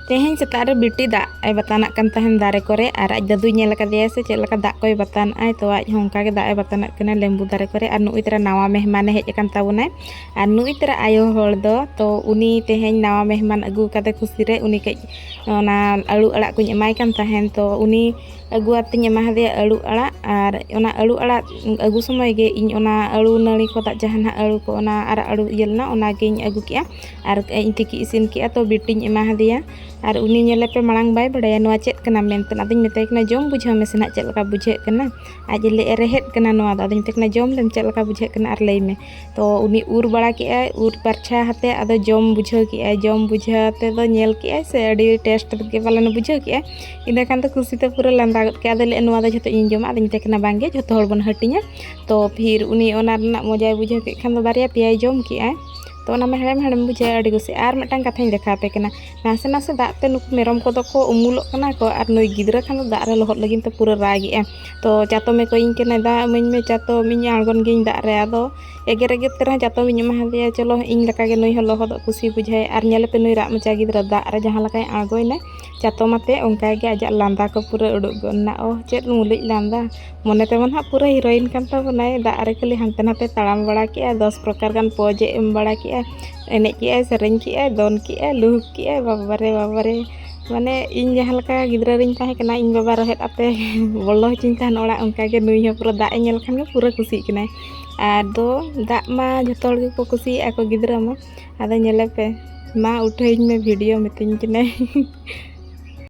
तेहें सेतारे बिटी दाग ए बताना कन तहन दारे करे आर आज दादू नेल कदेया से चेक लका दाग कोय बतान आय तो आज होंका के दाग ए बताना कने लेंबू दारे करे आर नुई तरा नावा मेहमान हेज अकन ताबुनाय आर नुई तरा आयो होड़ दो तो उनी तेहें नावा मेहमान अगु कते खुशी रे उनी के ओना आलू अड़ा कुኝ एमाय कन तहन तो उनी अगु आतिኝ एमा हदिया आलू अड़ा आर ओना आलू अड़ा अगु समय गे इन ओना आलू नळी को दा जहाना आलू को ओना आरा आलू इयलना ओना गेኝ अगु किया आर इन तिकी इसिन किया तो बिटिኝ एमा हदिया आर उनी नेले पे मांग बाय बड़ाया नोआ चेक कना मेनते आदिñ मेताय कना जम बुझाव में सेना चेक लका बुझे कना आज ले रेहेट कना नोआ दा आदिñ तेकना जम लेम चेक लका बुझे कना आर लई में तो उनी उर बड़ा के आय उर परछा हते आदो जम बुझाव के आय जम बुझाते दो नेल के आय से अडी टेस्ट के पालन बुझाव के आय इना खान तो खुशी ते पूरा लंदा गद के आदो ले नोआ दा जतो इन जम आदिñ तेकना बांगे जतो हर बन हटिña तो फिर उनी ओना रना मजाय बुझाव के खान दो बारिया पिया जम के आय तो ना हेड़म हेड़म बुझे अड़ी कुछ और मिटन कथाई देखा पे कना नासे नासे दाते नुक मेरम को को उमुलो कना को और नई गिद्रा खान दा रे लहद लगिन तो पूरा रागे तो चातो में कोई के दा मिन में चातो मिन आड़गन गिन दा रे आदो एगे एगे तरह चातो मिन मा दिया चलो इन लका गे नई लहद खुशी बुझाए और नेले पे नई रा मचा गिद्रा दा रे जहां लकाय आड़गोइना चातो माते उनका गे आज लांदा को पूरा उडुक गना ओ चेत मुलिज लांदा मने तेमन हा पूरा हीरोइन कान ताबनाय दा रे खाली हानते नाते ताड़ाम बड़ा के 10 प्रकार गान पोजे एम बड़ा के एने के सेरें के दोन के लुह के बाबारे बाबारे माने इन जहां लका गिद्रा रिन ताहे कना इन बाबा रहेत आपे बोलो चिंता ओड़ा उनका गे नुई हो पूरा दा नेल खान पूरा खुशी कना आदो दा मा जतो हर को खुशी आको गिद्रा मा आदो नेले पे मा उठेइन में वीडियो मितिन कना